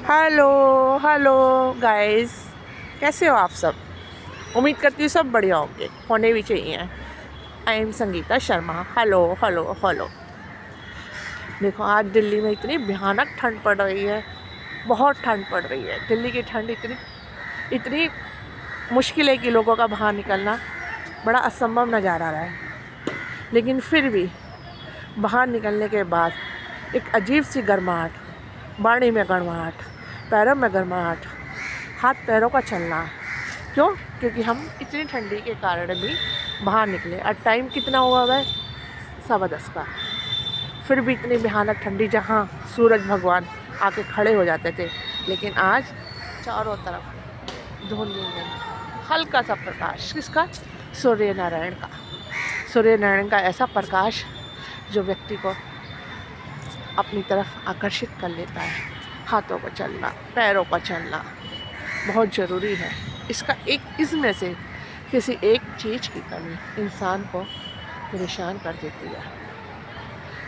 Hello hello guys, कैसे हो आप सब। उम्मीद करती हूँ सब बढ़िया होंगे, होने भी चाहिए। I am Sangeeta Sharma. Hello hello hello. देखो, आज दिल्ली में इतनी भयानक ठंड पड़ रही है, बहुत ठंड पड़ रही है। दिल्ली की ठंड इतनी इतनी मुश्किल है कि लोगों का बाहर निकलना बड़ा असंभव नज़र आ रहा है। लेकिन फिर भी बाहर निकलने के बाद एक अजीब सी गर्माहट, बाड़ी में गर्माहट, पैरों में गर्माहट, हाथ पैरों का चलना। क्यों? क्योंकि हम इतनी ठंडी के कारण भी बाहर निकले। और टाइम कितना हुआ है? 10:15 का। फिर भी इतनी भयानक ठंडी, जहाँ सूरज भगवान आके खड़े हो जाते थे, लेकिन आज चारों तरफ धुंध धुंध, हल्का सा प्रकाश। किसका? सूर्य नारायण का। सूर्य नारायण का ऐसा प्रकाश जो व्यक्ति को अपनी तरफ आकर्षित कर लेता है। हाथों का चलना, पैरों का चलना बहुत ज़रूरी है। इसका इसमें से किसी एक चीज़ की कमी इंसान को परेशान कर देती है।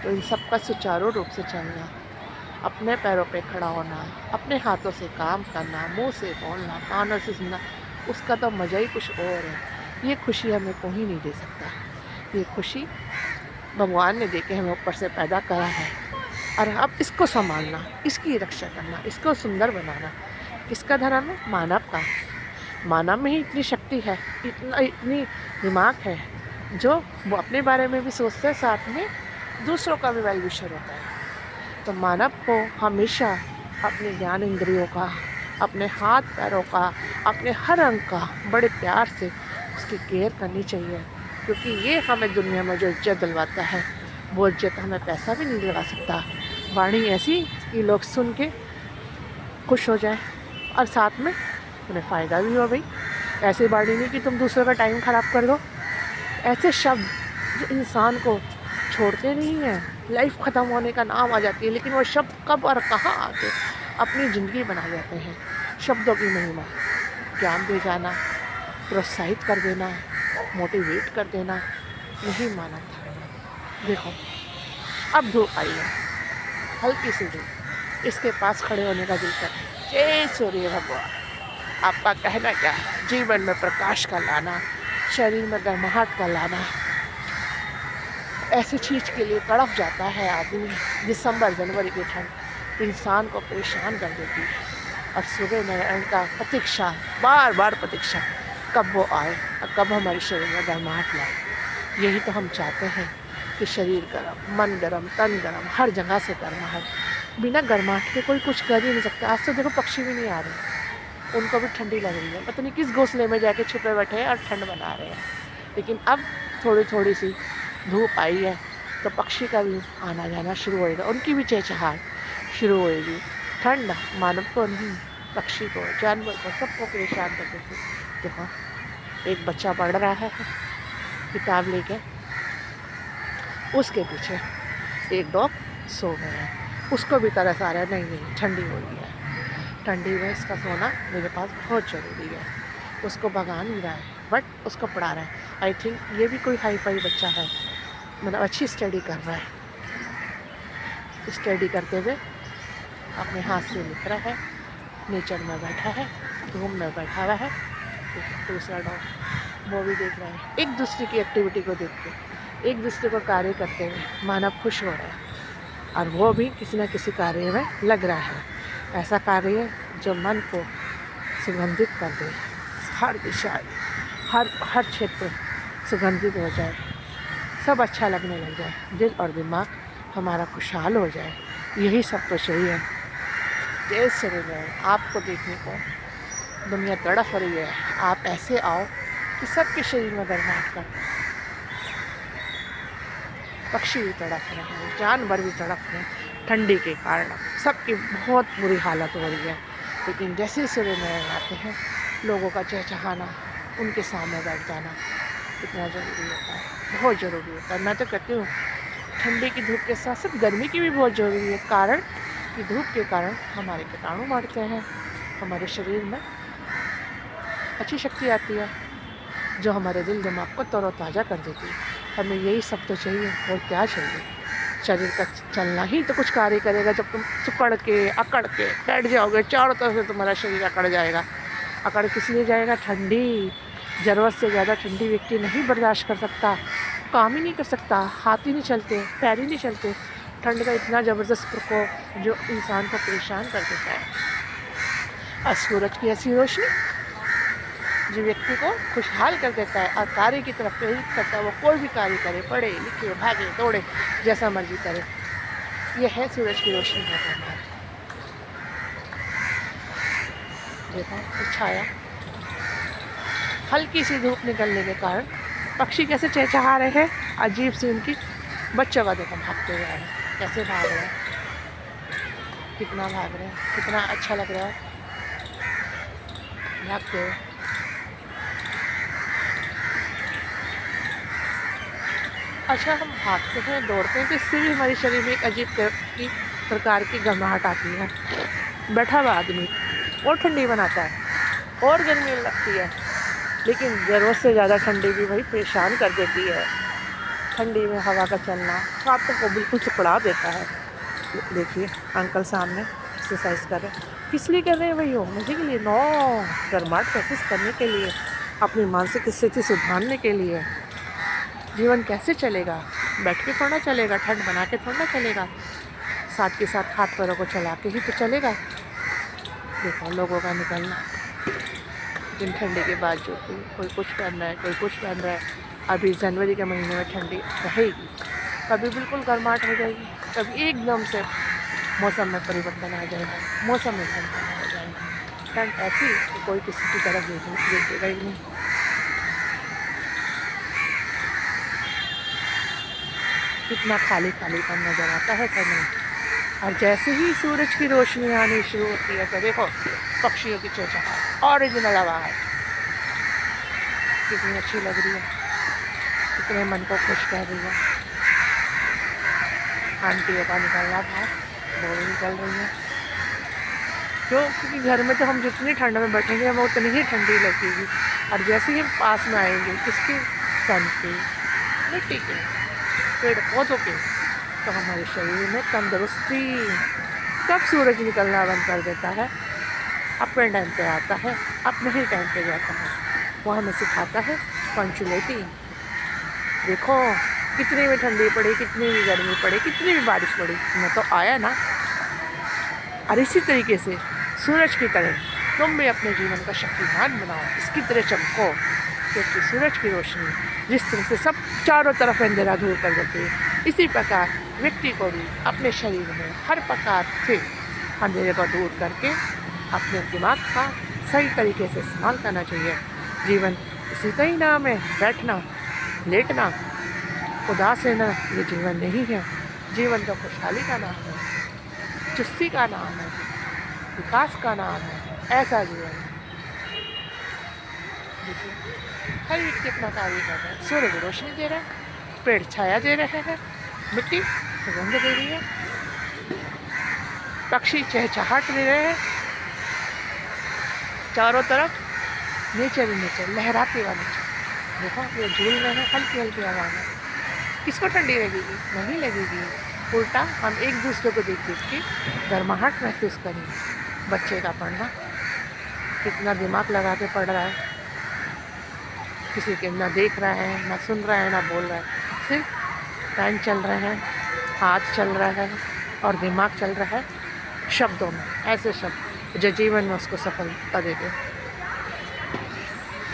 तो इन सब का सुचारू रूप से चलना, अपने पैरों पे खड़ा होना, अपने हाथों से काम करना, मुंह से बोलना, कानों से सुनना, उसका तो मज़ा ही कुछ और है। ये खुशी हमें कोई नहीं दे सकता। ये खुशी भगवान ने दे के हमें ऊपर से पैदा करा है। और अब इसको संभालना, इसकी रक्षा करना, इसको सुंदर बनाना किसका धर्म है? मानव का। मानव में ही इतनी शक्ति है, इतनी दिमाग है, जो वो अपने बारे में भी सोचते हैं, साथ में दूसरों का भी वेल विशर होता है। तो मानव को हमेशा अपने ज्ञान इंद्रियों का, अपने हाथ पैरों का, अपने हर अंग का बड़े प्यार से उसकी केयर करनी चाहिए। क्योंकि ये हमें दुनिया में जो इज्जत दिलवाता है, वो इज्जत हमें पैसा भी नहीं दिलवा सकता। वाणी ऐसी कि लोग सुन के खुश हो जाए और साथ में उन्हें फ़ायदा भी हो। भाई, ऐसी वाणी नहीं कि तुम दूसरे का टाइम ख़राब कर दो। ऐसे शब्द जो इंसान को छोड़ते नहीं हैं, लाइफ ख़त्म होने का नाम आ जाती है, लेकिन वो शब्द कब और कहाँ आके अपनी ज़िंदगी बना जाते हैं। शब्दों की महिमा, ज्ञान दे जाना, प्रोत्साहित कर देना, मोटिवेट कर देना, यही मानव धर्म है। देखो, अब धूप आई है, हल्की सी धूप, इसके पास खड़े होने का दिल करता है। जय सूर्य भगवान, आपका कहना क्या है? जीवन में प्रकाश का लाना, शरीर में गर्माहट का लाना, ऐसी चीज़ के लिए तड़प जाता है आदमी। दिसंबर जनवरी की ठंड इंसान को परेशान कर देती है। और सूर्य नारायण का प्रतीक्षा, बार बार प्रतीक्षा, कब वो आए और कब हमारे शरीर में गर्माहट लाए। यही तो हम चाहते हैं कि शरीर गर्म, मन गर्म, तन गर्म, हर जगह से गर्माहट। बिना गर्माहट के कोई कुछ कर ही नहीं सकता। आज तो देखो, पक्षी भी नहीं आ रहे, उनको भी ठंडी लग रही है। पता नहीं किस घोंसले में जाके छुपे बैठे हैं और ठंड बना रहे हैं। लेकिन अब थोड़ी थोड़ी सी धूप आई है, तो पक्षी का भी आना जाना शुरू होएगा, उनकी भी चहचहाट शुरू होएगी। ठंड मानव को नहीं, पक्षी को, जानवर को, सबको परेशान कर देती है। देखो, एक बच्चा पढ़ रहा है किताब लेके, उसके पीछे एक डॉग सो गया है। उसको भी तरस आ रहा है, नहीं नहीं ठंडी हो रही है, ठंडी में इसका सोना मेरे पास बहुत ज़रूरी है। उसको भगा नहीं रहा है, बट उसको पढ़ा रहा है। आई थिंक ये भी कोई हाई फाई बच्चा है, मतलब अच्छी स्टडी कर रहा है। स्टडी करते हुए अपने हाथ से लिख रहा है, नेचर में बैठा है, धूप में बैठा हुआ है। दूसरा डॉग वो भी देख रहा है। एक दूसरे की एक्टिविटी को देख के, एक दूसरे को कार्य करते हुए मानव खुश हो रहा है, और वो भी किसी न किसी कार्य में लग रहा है। ऐसा कार्य जो मन को सुगंधित कर दे, हर दिशा, हर क्षेत्र सुगंधित हो जाए, सब अच्छा लगने लग जाए, दिल और दिमाग हमारा खुशहाल हो जाए। यही सब तो चाहिए। जय श्री राम। आपको देखने को दुनिया तड़प रही है, आप ऐसे आओ कि सबके शरीर में गर्माहट कर। पक्षी भी तड़प रहे हैं, जानवर भी तड़प रहे हैं ठंडी के कारण। सबकी बहुत बुरी हालत हो रही है। लेकिन जैसे सूर्य नारायण आते हैं, लोगों का चहचहाना, उनके सामने बैठ जाना कितना ज़रूरी होता है, बहुत ज़रूरी होता है। मैं तो कहती हूँ, ठंडी की धूप के साथ साथ गर्मी की भी बहुत ज़रूरी है। कारण कि धूप के कारण हमारे कीटाणु मरते हैं, हमारे शरीर में अच्छी शक्ति आती है, जो हमारे दिल दिमाग को तरोताज़ा कर देती है। हमें यही सब तो चाहिए, और क्या चाहिए। शरीर का चलना ही तो कुछ कार्य करेगा। जब तुम सुकड़ के अकड़ के बैठ जाओगे, चारों तरफ से तुम्हारा शरीर अकड़ जाएगा। अकड़ किस लिए जाएगा? ठंडी, ज़रूरत से ज़्यादा ठंडी व्यक्ति नहीं बर्दाश्त कर सकता, काम ही नहीं कर सकता, हाथ ही नहीं चलते, पैर ही नहीं चलते। ठंड का इतना ज़बरदस्त प्रकोप जो इंसान को परेशान कर देता है। और सूरज की ऐसी रोशनी जो व्यक्ति को खुशहाल कर देता है और कार्य की तरफ प्रेरित करता है। वो कोई भी कार्य करे, पढ़े लिखे, भागे दौड़े, जैसा मर्जी करे। यह है सूरज की रोशनी का प्रभाव। देखो ये छाया, हल्की सी धूप निकलने के कारण पक्षी कैसे चहचहा रहे हैं। अजीब सी उनकी बच्चों का देखो भागते हुए आ रहे हैं, कैसे भाग रहे हैं, कितना भाग रहे हैं, कितना अच्छा लग रहा है भागते हुए। अच्छा, हम भागते हैं दौड़ते हैं तो इससे भी हमारे शरीर में एक अजीब प्रकार की घबराहट आती है। बैठा हुआ आदमी और ठंडी बनाता है और गर्मी लगती है, लेकिन ज़रूरत से ज़्यादा ठंडी भी वही परेशान कर देती है। ठंडी में हवा का चलना हाथों को बिल्कुल सिकुड़ा देता है। देखिए अंकल सामने एक्सरसाइज कर रहे हैं। किस लिए कर रहे हैं भाई? वो मजे के लिए? नो, गर्माहट महसूस करने के लिए, अपनी मानसिक स्थिति सुधारने के लिए। जीवन कैसे चलेगा? बैठ के थोड़ा चलेगा, ठंड बना के थोड़ा चलेगा, साथ के साथ हाथ पैरों को चला के ही तो चलेगा। देखो लोगों का निकलना, दिन ठंडी के बावजूद भी कोई कुछ पहन रहा है, कोई कुछ पहन रहा है। अभी जनवरी के महीने में ठंडी रहेगी, कभी बिल्कुल गर्माहट हो जाएगी, कभी एकदम से मौसम में परिवर्तन आ जाएगा, मौसम में परिवर्तन हो जाएगा। ठंड ऐसी कि कोई किसी की तरफ देखेगा ही नहीं। कितना खाली खालीपन नज़र आता है ठंड में। और जैसे ही सूरज की रोशनी आनी शुरू होती है तो देखो पक्षियों की चहचहाहट, ओरिजिनल आवाज़ कितनी अच्छी लग रही है, कितने मन को खुश कर रही है। आंटियों का निकलना बाहर, बोल निकल रही है। क्यों? क्योंकि घर में तो हम जितनी ठंड में बैठेंगे हमें उतनी ही ठंडी लगेगी। और जैसे ही हम पास में आएंगे किसके? सन के, मिट्टी के, पेड़ पौधों के, तो हमारे शरीर में तंदुरुस्ती। तब सूरज निकलना बंद कर देता है, अपने टाइम पे आता है, अपने ही टाइम पे जाता है। वो हमें सिखाता है पंचुअलिटी। देखो कितनी भी ठंडी पड़ी, कितनी भी गर्मी पड़ी, कितनी भी बारिश पड़ी, मैं तो आया ना। और इसी तरीके से सूरज की तरह तुम भी अपने जीवन का शक्तिमान बनाओ, इसकी तरह चमको। क्योंकि सूरज की रोशनी जिस तरह से सब चारों तरफ अंधेरा दूर कर देती है, इसी प्रकार व्यक्ति को भी अपने शरीर में हर प्रकार से अंधेरे को दूर करके अपने दिमाग का सही तरीके से इस्तेमाल करना चाहिए। जीवन इसी का ही नाम है, बैठना, लेटना, उदास रहना ये जीवन नहीं है। जीवन तो खुशहाली का नाम है, चुस्ती का नाम है, विकास का नाम है। ऐसा जीवन देखिए, हर व्यक्ति अपना कार्य कर रहा है। सूरज रोशनी दे रहा है, पेड़ छाया दे रहे हैं, मिट्टी सुगंध दे रही है, पक्षी चहचहाट दे रहे हैं, चारों तरफ नेचर ही नेचर, लहराते हुआ नेचर। देखो ये झूल रहे हैं हल्की हल्की हवा में। किसको ठंडी लगेगी? नहीं लगेगी। उल्टा हम एक दूसरे को देख देख के गर्माहट महसूस करेंगे। बच्चे का पढ़ना, कितना दिमाग लगा के पढ़ रहा है, किसी के ना देख रहा है, ना सुन रहा है, ना बोल रहा है, सिर्फ पैन चल रहे हैं, हाथ चल रहा है और दिमाग चल रहा है शब्दों में, ऐसे शब्द जो जीवन में उसको सफलता दे दे।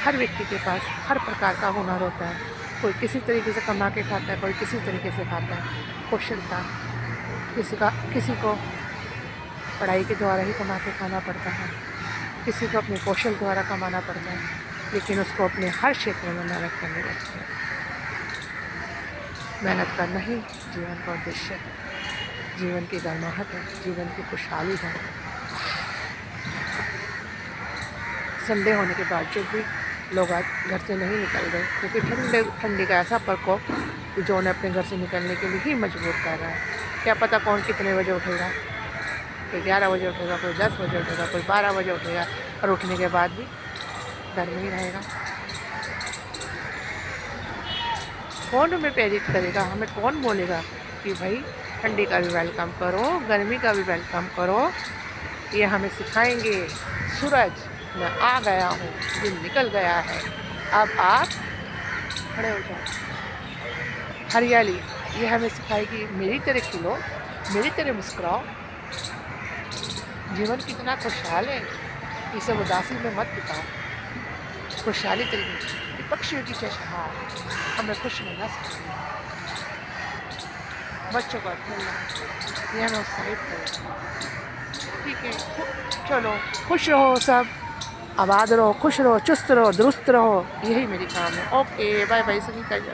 हर व्यक्ति के पास हर प्रकार का हुनर होता है। कोई किसी तरीके से कमा के खाता है, कोई किसी तरीके से खाता है। कौशलता किसी को पढ़ाई के द्वारा ही कमा के खाना पड़ता है, किसी को अपने कौशल द्वारा कमाना पड़ता है, लेकिन उसको अपने हर क्षेत्र में मेहनत करनी पड़ती है। मेहनत करना ही जीवन का उद्देश्य है, जीवन की गर्माहट है, जीवन की खुशहाली है। संडे होने के बावजूद भी लोग आज घर से नहीं निकल रहे, क्योंकि ठंडी का ऐसा प्रकोप जो उन्हें अपने घर से निकलने के लिए ही मजबूर कर रहा है। क्या पता कौन कितने बजे उठेगा, कोई 11 बजे उठेगा, कोई 10 बजे उठेगा, कोई 12 बजे उठेगा, और उठने के बाद भी घर में ही रहेगा। कौन हमें प्रेरित करेगा? हमें कौन बोलेगा कि भाई ठंडी का भी वेलकम करो, गर्मी का भी वेलकम करो। ये हमें सिखाएंगे। सूरज, मैं आ गया हूँ, दिन निकल गया है, अब आप खड़े हो जाओ। हरियाली, ये हमें सिखाएगी मेरी तरह खिलो, मेरी तरह मुस्कुराओ। जीवन कितना खुशहाल है, इसे उदासी में मत बिताओ। खुशहाली तरीके पक्षियों की चहचहाहट हमें खुश रहना सिखाएगी। बच्चों का खेलना, ये हमें उत्साहित करेगा। ठीक है, चलो खुश रहो सब, आबाद रहो, खुश रहो, चुस्त रहो, दुरुस्त रहो, यही मेरी काम है। ओके, बाय बाय संगीता जी।